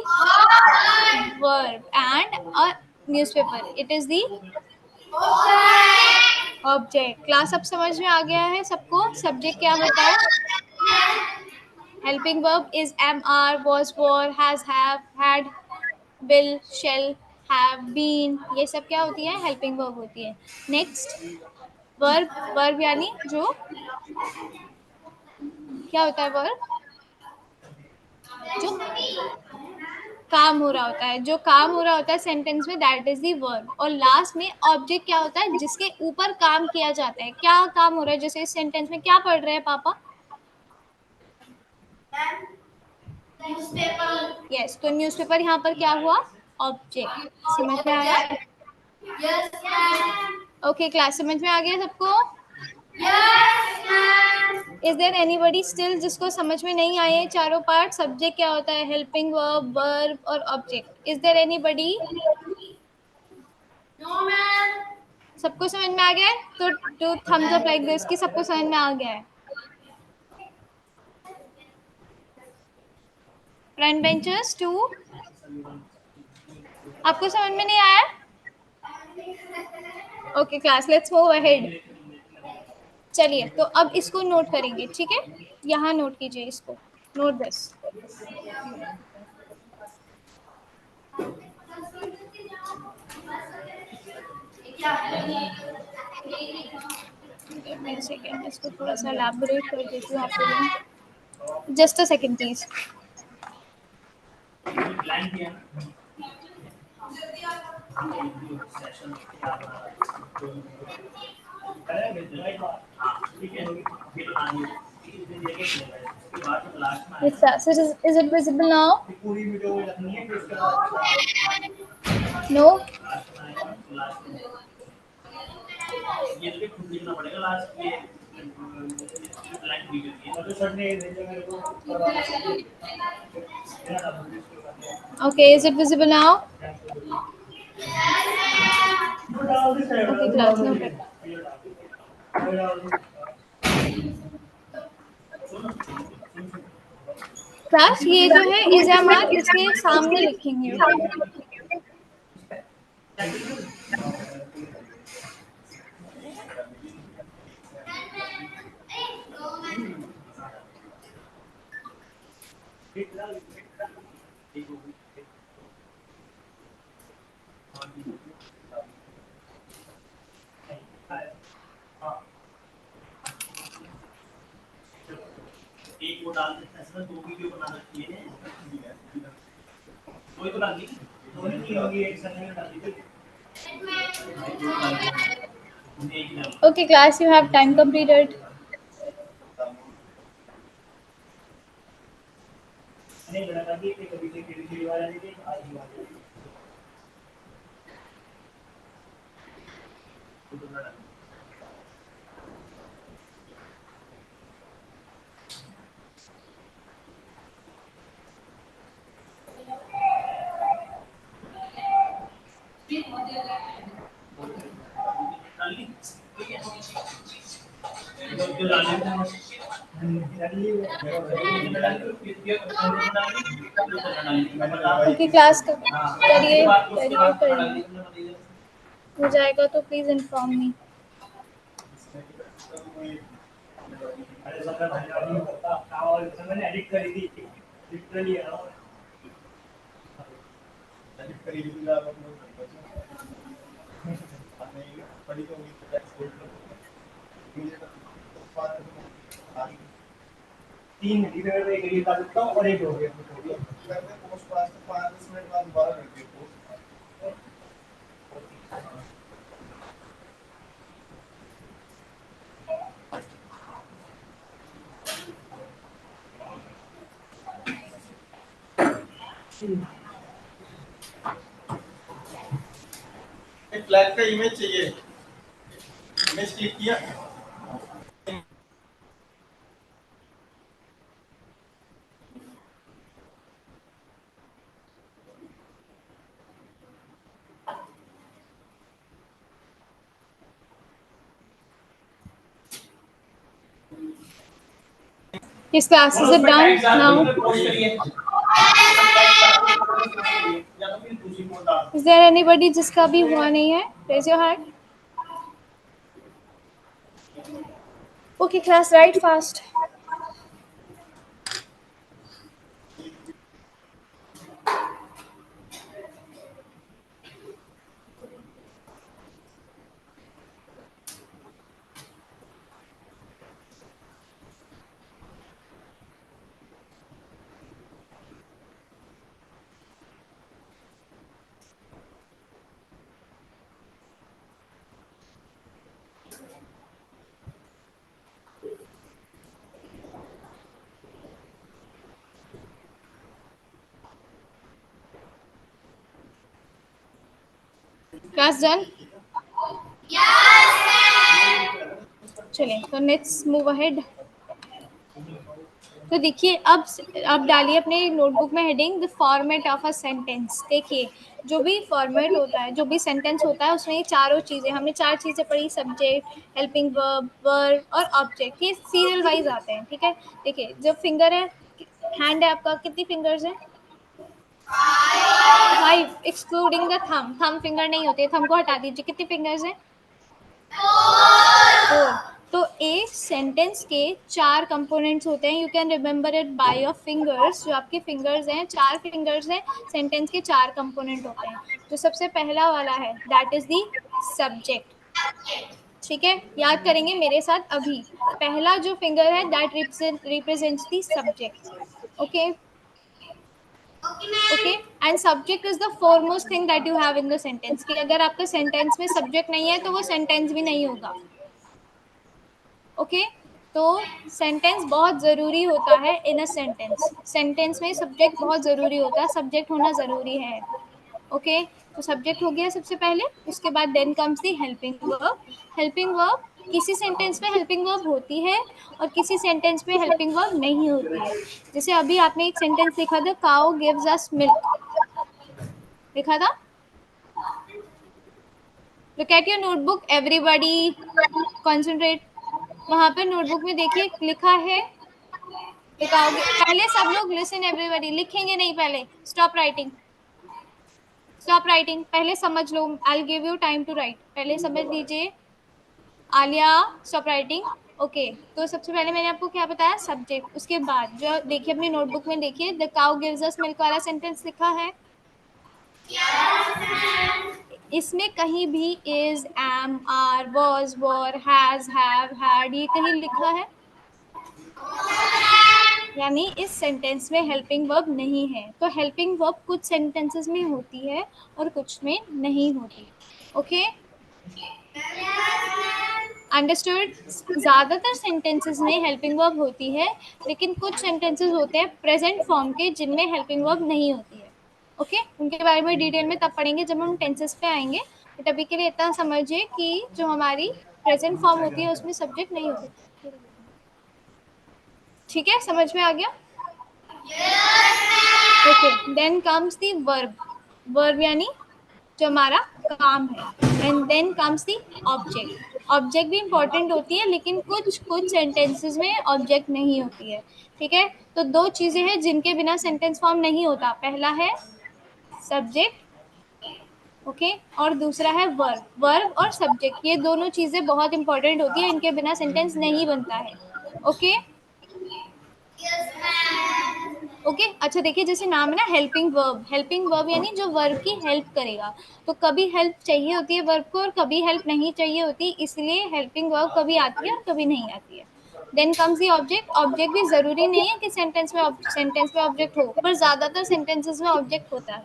verb, and a newspaper, it is the object. Class अब समझ में आ गया है सबको, सब्जेक्ट क्या होता है? Helping verb is am, are, was, were, has, have, had, will, shall, have, been. ये सब क्या होती है? हेल्पिंग वर्ब होती है. Next, verb. वर्ब यानी जो क्या होता है? वर्ब जो काम हो रहा होता है, जो काम हो रहा होता है सेंटेंस में, दैट इज दी वर्ब. और लास्ट में ऑब्जेक्ट क्या होता है? जिसके ऊपर काम किया जाता है. क्या काम हो रहा है? जैसे इस सेंटेंस में क्या पढ़ रहे हैं पापा? न्यूज़पेपर. यस, तो न्यूज़पेपर यहाँ पर क्या हुआ? ऑब्जेक्ट. समझ में आया? Yes ma'am. ओके क्लास, समझ में आ गया सबको? Yes ma'am. Is there anybody still जिसको समझ में नहीं आए चारों पार्ट? सब्जेक्ट क्या होता है? हेल्पिंग वर्ब, वर्ब और object. Is there anybody? No ma'am. सबको समझ में आ गया है? तो two thumbs up like this कि सबको समझ में आ गया है. फ्रंट बेंचर्स टू, आपको समझ में नहीं आया? Okay class, let's move ahead. चलिए, तो अब इसको नोट करेंगे, ठीक है? यहाँ नोट कीजिए इसको. Note this. सेकेंड, इसको थोड़ा सा एलैबोरेट कर देती हूँ आपके लिए. Just a second please. Is it visible now? No? Okay, is it visible now? Okay, class, noted. Class, ये जो है इज एम आर, इसके सामने लिखेंगे. ओके. एक वो डाल देते हैं इसमें, दो वीडियो बना रखी है, कोई तो डाल दी, दोनों की होगी एक साथ में डाल दी. Okay, class, you have time completed. नहीं बना कभी कभी कभी वाला नहीं आज ही वाला. ओके क्लास, करिए करिए करिए. हो जाएगा तो प्लीज इन्फॉर्म मी. अरे सब भाई होता और मैंने एडिट करी थी लिटरली एडिट करी थी आप पढ़ी तो तीन लीडर एक रील डाल देता हूँ और एक हो गया पोस्ट पास 5 मिनट बाद दोबारा करती हूँ. एक फ्लैग का इमेज चाहिए, इमेज क्लिक किया. His class is it done now? Is there anybody जिसका भी हुआ नहीं है? Raise your hand. Okay, class, write fast. Class done? चलिए तो लेट्स मूव अहेड। तो देखिए अब डालिए अपने नोटबुक में heading the format of a sentence. देखिए जो भी फॉर्मेट होता है, जो भी सेंटेंस होता है, उसमें ये चारों चीज़ें, हमने 4 चीज़ें पढ़ी, सब्जेक्ट, हेल्पिंग वर्ब, वर्ब और ऑब्जेक्ट, ये सीरियल वाइज आते हैं, ठीक है। देखिए जो फिंगर है, हैंड है आपका, कितनी फिंगर्स हैं? 5 excluding the thumb. Thumb finger नहीं होते, थंब को हटा दीजिए। कितनी फिंगर्स हैं? 4। तो एक सेंटेंस के 4 कंपोनेंट्स होते हैं। You can remember it by your fingers. जो आपके फिंगर्स हैं, 4 फिंगर्स हैं, सेंटेंस के 4 कंपोनेंट होते हैं। जो सबसे पहला वाला है दैट इज द सब्जेक्ट, ठीक है। याद करेंगे मेरे साथ अभी। पहला जो फिंगर है that represents the subject, okay okay. And subject is the foremost thing that you have in the sentence, कि अगर आपका सेंटेंस में सब्जेक्ट नहीं है तो वो सेंटेंस भी नहीं होगा, ओके। तो सेंटेंस बहुत ज़रूरी होता है इन अ सेंटेंस। सेंटेंस में सब्जेक्ट बहुत ज़रूरी होता है, सब्जेक्ट होना ज़रूरी है, ओके। तो सब्जेक्ट हो गया सबसे पहले, उसके बाद then comes the helping verb. Helping verb किसी सेंटेंस में हेल्पिंग वर्ब होती है और किसी सेंटेंस में हेल्पिंग वर्ब नहीं होती है। जैसे अभी आपने एक सेंटेंस लिखा था, काउ गिव्स अस मिल्क, लिखा था। Look at your notebook everybody, concentrate. वहाँ पे नोटबुक में देखिए लिखा है, लिखाओगे पहले सब लोग, लिसन एवरीबॉडी, लिखेंगे नहीं पहले, स्टॉप राइटिंग, स्टॉप राइटिंग, पहले समझ लो। I give you time to write, पहले समझ लीजिए। Alia stop writing, okay. तो सबसे पहले मैंने आपको क्या बताया, सब्जेक्ट। उसके बाद जो देखिए अपनी नोटबुक में देखिए, the cow gives us milk वाला सेंटेंस लिखा है। इसमें कहीं भी is, am, are, was, were, has, have, had, ये कहीं लिखा है? यानी इस सेंटेंस में हेल्पिंग वर्ब नहीं है। तो हेल्पिंग वर्ब कुछ सेंटेंसेस में होती है और कुछ में नहीं होती, ओके। अंडरस्टूड? ज़्यादातर सेंटेंसेस में हेल्पिंग वर्ब होती है, लेकिन कुछ सेंटेंसेस होते हैं प्रेजेंट फॉर्म के जिनमें हेल्पिंग वर्ब नहीं होती है, ओके। उनके बारे में डिटेल में तब पढ़ेंगे जब हम टेंसेस पे आएंगे। बट अभी के लिए इतना समझिए कि जो हमारी प्रेजेंट फॉर्म होती है उसमें सब्जेक्ट नहीं होती, ठीक है। समझ में आ गया? Okay, then comes the verb. Verb यानी जो हमारा काम है। And then comes the object. Object भी इंपॉर्टेंट होती है, लेकिन कुछ कुछ सेंटेंसेस में ऑब्जेक्ट नहीं होती है, ठीक है। तो 2 चीज़ें हैं जिनके बिना सेंटेंस फॉर्म नहीं होता। पहला है सब्जेक्ट, ओके, और दूसरा है वर्ब। वर्ब और सब्जेक्ट, ये दोनों चीज़ें बहुत इंपॉर्टेंट होती है, इनके बिना सेंटेंस नहीं बनता है, ओके ओके। अच्छा देखिए, जैसे नाम है ना हेल्पिंग वर्ब, हेल्पिंग वर्ब यानी जो वर्ब की हेल्प करेगा। तो कभी हेल्प चाहिए होती है वर्ब को और कभी हेल्प नहीं चाहिए होती, इसलिए हेल्पिंग वर्ब कभी आती है और कभी नहीं आती है। Then comes the object. Object भी ज़रूरी नहीं है कि सेंटेंस में ऑब्जेक्ट हो, पर ज़्यादातर सेंटेंसेस में ऑब्जेक्ट होता है।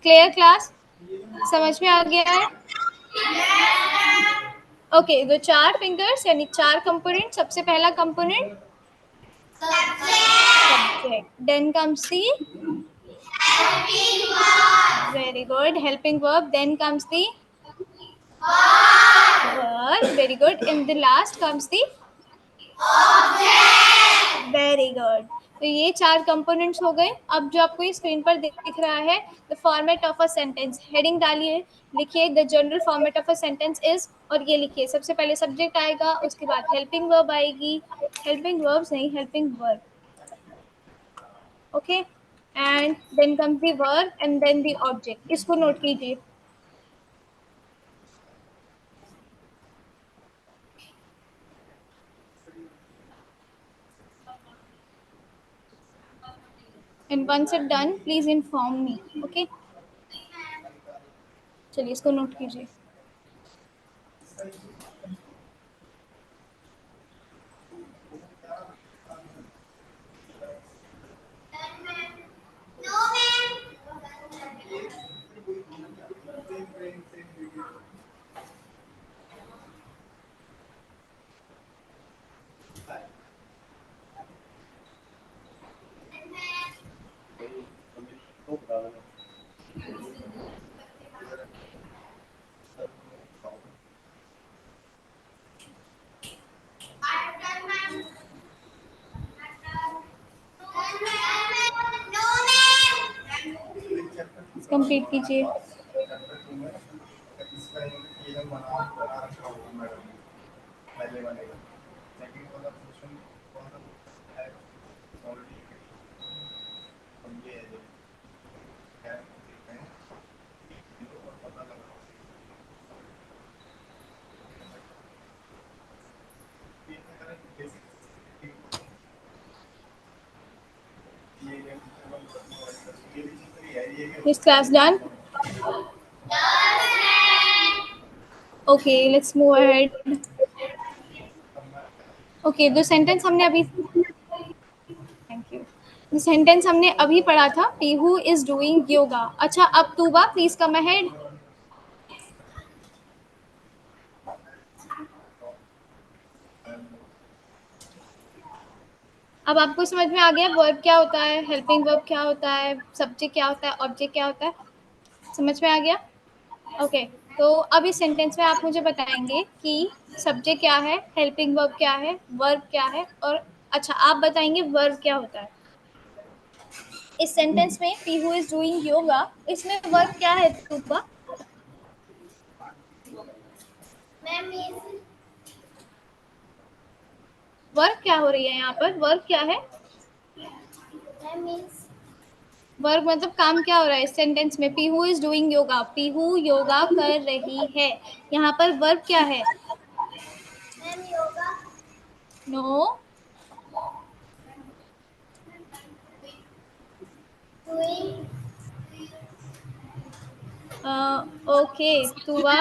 Clear class? समझ में आ गया है? ओके, तो 4 फिंगर्स यानी 4 कंपोनेंट। सबसे पहला component subject, then comes the very good helping verb, then comes the verb, very good, in the last comes the very good. तो ये 4 कंपोनेंट्स हो गए। अब जो आपको स्क्रीन पर दिख रहा है, the format of a sentence, heading डालिए, लिखिए the general format of a sentence is, और ये लिखिए सबसे पहले सब्जेक्ट आएगा, उसके बाद हेल्पिंग वर्ब आएगी, हेल्पिंग वर्ब्स नहीं, helping verb, okay. And then comes the verb and then the object. इसको नोट कीजिए। And once it done please inform me, okay. चलिए इसको नोट कीजिए। कंप्लीट कीजिए। चैप्टर 2 में इसका ये बना बना रखा होगा मैडम ने, पहले वाले का। सेकंड वाला पोर्शन कौन सा है ऑलरेडी, अब ये है जो क्या देखते हैं इनको और पता लगा ये करें बेसिक ये भी है ये Is class done? Okay, let's move ahead. Okay, the sentence हमने अभी थैंक यू द सेंटेंस हमने अभी पढ़ा था, पीहू इज डूइंग योगा। अच्छा, अब तूबा प्लीज कम अहेड। अब आपको समझ में आ गया वर्ब क्या होता है, हेल्पिंग वर्ब क्या होता है, सब्जेक्ट क्या होता है, ऑब्जेक्ट क्या होता है, समझ में आ गया? ओके, तो अब इस सेंटेंस में आप मुझे बताएंगे कि सब्जेक्ट क्या है, हेल्पिंग वर्ब क्या है, वर्ब क्या है, और अच्छा आप बताएंगे वर्ब क्या होता है। इस सेंटेंस में पीहू इज डूइंग योगा, इसमें वर्ब क्या है तूबा? मैम वर्ब क्या हो रही है यहाँ पर, वर्ब क्या है? मीन्स वर्ब मतलब काम क्या हो रहा है इस सेंटेंस में, Pihu is doing yoga, Pihu yoga कर रही है, यहाँ पर वर्ब क्या है? Ma'am yoga no, doing okay Tuva.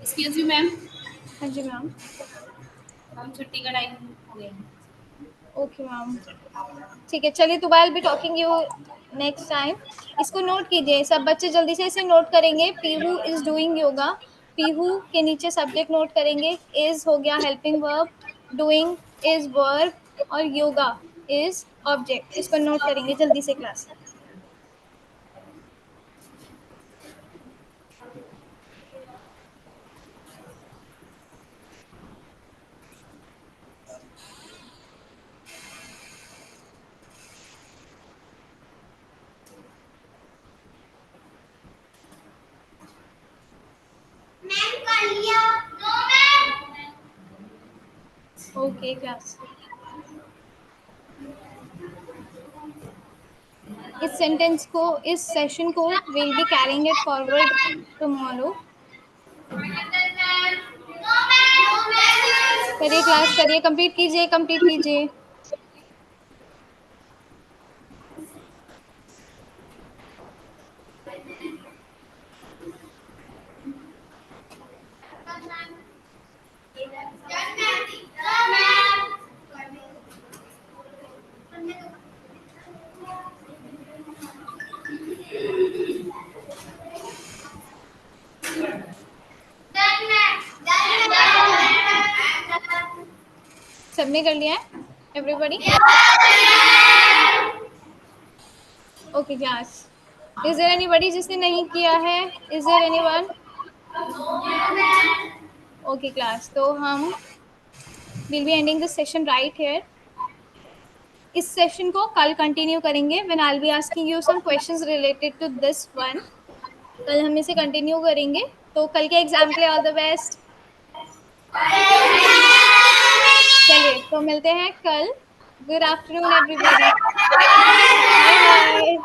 Excuse me ma'am, हाँ जी मैम। हम छुट्टी का टाइम हो गया। ओके मैम, ठीक है, चलिए Tuba will be talking you next time. इसको नोट कीजिए, सब बच्चे जल्दी से इसे नोट करेंगे। Pihu is doing yoga, Pihu के नीचे सब्जेक्ट नोट करेंगे, इज हो गया helping verb, doing is verb और योगा इज ऑब्जेक्ट। इसको नोट करेंगे जल्दी से क्लास। मैम कर लिया। नो मैम ओके क्लास, इस सेंटेंस को, इस सेशन को will be carrying it forward tomorrow. करिए क्लास, करिए, कंप्लीट कीजिए, कंप्लीट कीजिए। सबने कर लिया है everybody? Okay class, is there anybody जिसने नहीं किया है? Is there anyone? Okay class, तो हम will be ending this session right here. इस सेशन को कल कंटिन्यू करेंगे when I will be asking you some questions related to this one. कल हम इसे कंटिन्यू करेंगे, तो कल के एग्जाम के लिए ऑल द बेस्ट। चलिए तो मिलते हैं कल। Good afternoon everybody, bye bye.